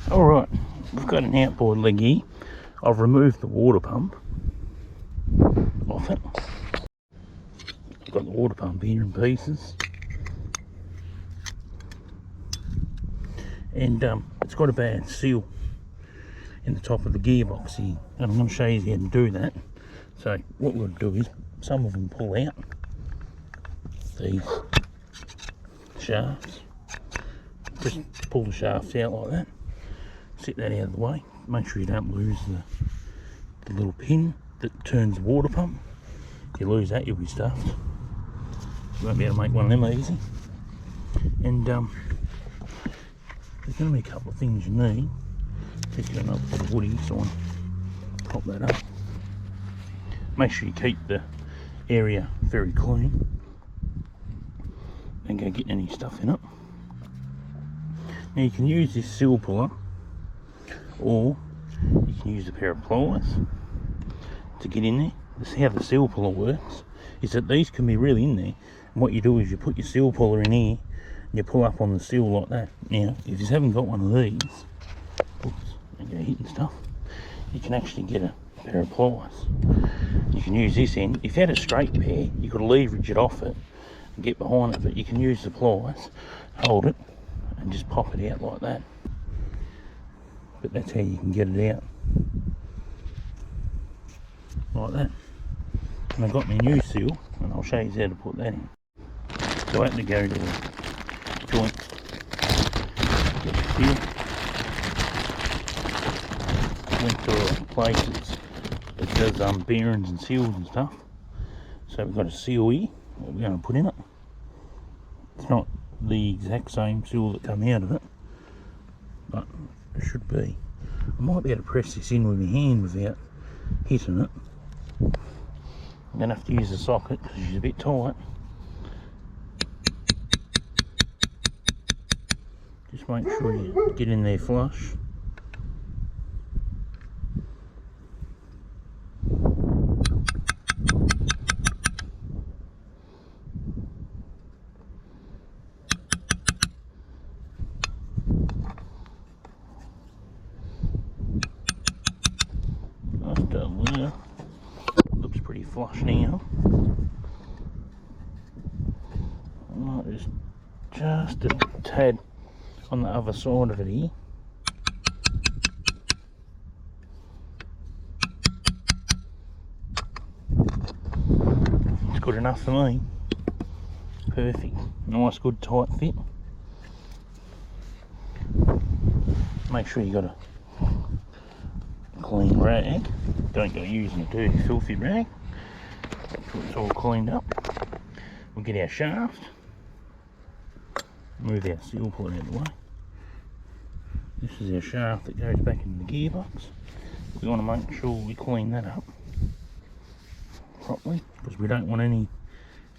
Alright, we've got an outboard leg here. I've removed the water pump off it. I've got the water pump here in pieces. And it's got a bad seal in the top of the gearbox here. And I'm going to show you how to do that. So what we'll do is, some of them pull out these shafts. Just pull the shafts out like that. Set that out of the way. Make sure you don't lose the little pin that turns the water pump. If you lose that, you'll be stuffed. You won't be able to make one of them easy. And there's going to be a couple of things you need. Take another bit of woody, so I'll pop that up. Make sure you keep the area very clean. Don't go getting any stuff in it. Now you can use this seal puller, or you can use a pair of pliers to get in there. This is how the seal puller works, is that these can be really in there. And what you do is you put your seal puller in here and you pull up on the seal like that. Now if you haven't got one of these, oops, I go hitting stuff, you can actually get a pair of pliers. You can use this end. If you had a straight pair, you could leverage it off it and get behind it, but you can use the pliers, hold it and just pop it out like that. But that's how you can get it out, like that. And I've got my new seal, and I'll show you how to put that in. So I have to go to the joint, get the seal, went to a place that does bearings and seals and stuff. So we've got a seal here, what we're going to put in it. It's not the exact same seal that come out of it, but it should be. I might be able to press this in with my hand without hitting it. I'm going to have to use the socket because it's a bit tight. Just make sure you get in there flush. Looks pretty flush now. I might just a tad on the other side of it here. It's good enough for me. Perfect. Nice good tight fit. Make sure you got a clean rag. Don't go using a dirty filthy rag. Make sure it's all cleaned up. We'll get our shaft. Move our seal puller out of the way. This is our shaft that goes back into the gearbox. We want to make sure we clean that up properly, because we don't want any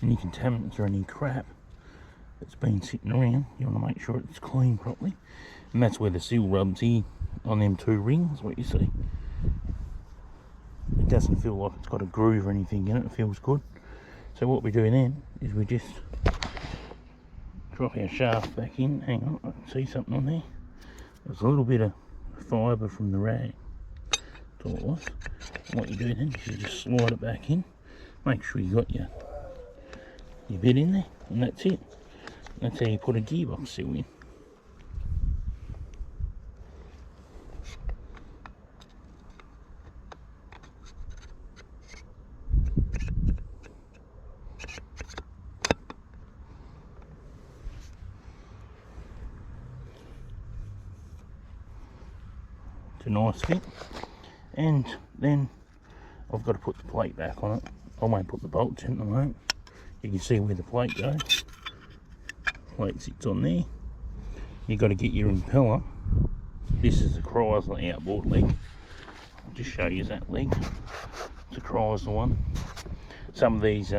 contaminants or any crap that's been sitting around. You want to make sure it's clean properly, and that's where the seal rubs here on them two rings, what you see. It doesn't feel like it's got a groove or anything in it. It feels good. So what we do then is we just drop our shaft back in. Hang on, I can see something on there. There's a little bit of fibre from the rag. That's all it was. And what you do then is you just slide it back in. Make sure you got your bit in there, and that's it. That's how you put a gearbox seal in. It's a nice fit, and then I've got to put the plate back on it. I won't put the bolts in at the moment. You can see where the plate goes. Plate sits on there. You've got to get your impeller. This is a Chrysler outboard leg. I'll just show you that leg. It's a Chrysler one. Some of these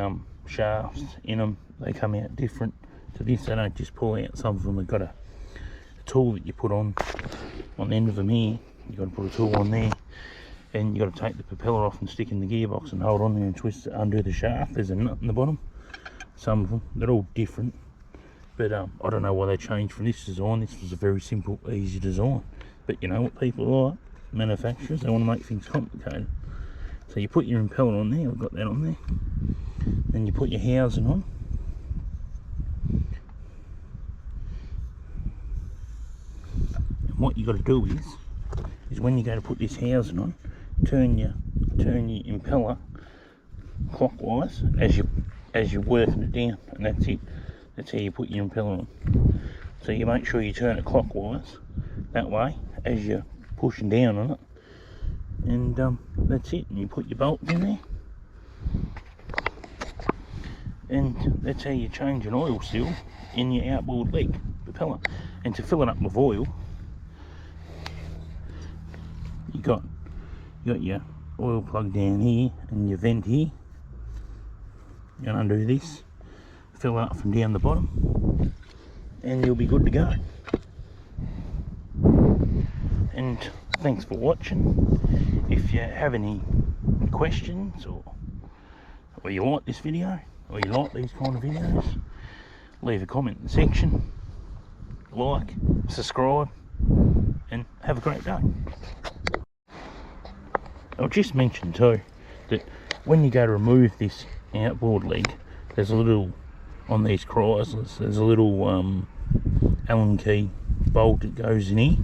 shafts in them, they come out different to this. They don't just pull out. Some of them have got a tool that you put on the end of them here. You've got to put a tool on there, and you've got to take the propeller off and stick in the gearbox and hold on there and twist it under the shaft. There's a nut in the bottom. Some of them, they're all different, but I don't know why they changed from this design. This was a very simple, easy design. But you know what people like, manufacturers, they want to make things complicated. So you put your impeller on there, I've got that on there. Then you put your housing on. And what you got to do is when you go to put this housing on, turn your impeller clockwise as you're working it down, and that's it. That's how you put your impeller on. So you make sure you turn it clockwise, that way, as you're pushing down on it. And that's it. And you put your bolts in there. And that's how you change an oil seal in your outboard leg propeller. And to fill it up with oil, you got your oil plug down here and your vent here. You're going to undo this, fill it up from down the bottom, and you'll be good to go. And thanks for watching. If you have any questions, or you like this video, or you like these kind of videos, leave a comment in the section, like, subscribe, and have a great day. I'll just mention too that when you go to remove this outboard leg, there's a little, on these Chryslers, there's a little Allen key bolt that goes in here.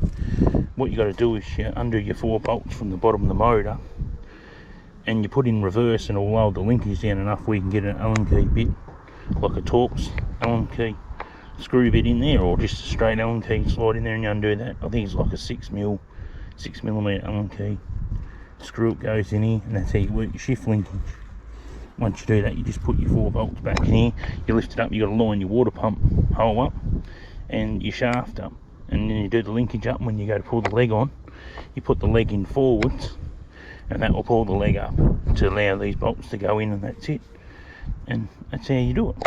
What you got to do is you undo your 4 bolts from the bottom of the motor, and you put in reverse, and it'll lower the linkage down enough where you can get an Allen key bit, like a Torx Allen key screw bit in there, or just a straight Allen key slide in there, and you undo that. I think it's like a 6mm Allen key screw. It goes in here, and that's how you work your shift linkage. Once you do that, you just put your 4 bolts back in here, you lift it up, you got to line your water pump hole up and your shaft up, and then you do the linkage up. When you go to pull the leg on, you put the leg in forwards, and that will pull the leg up to allow these bolts to go in, and that's it. And that's how you do it.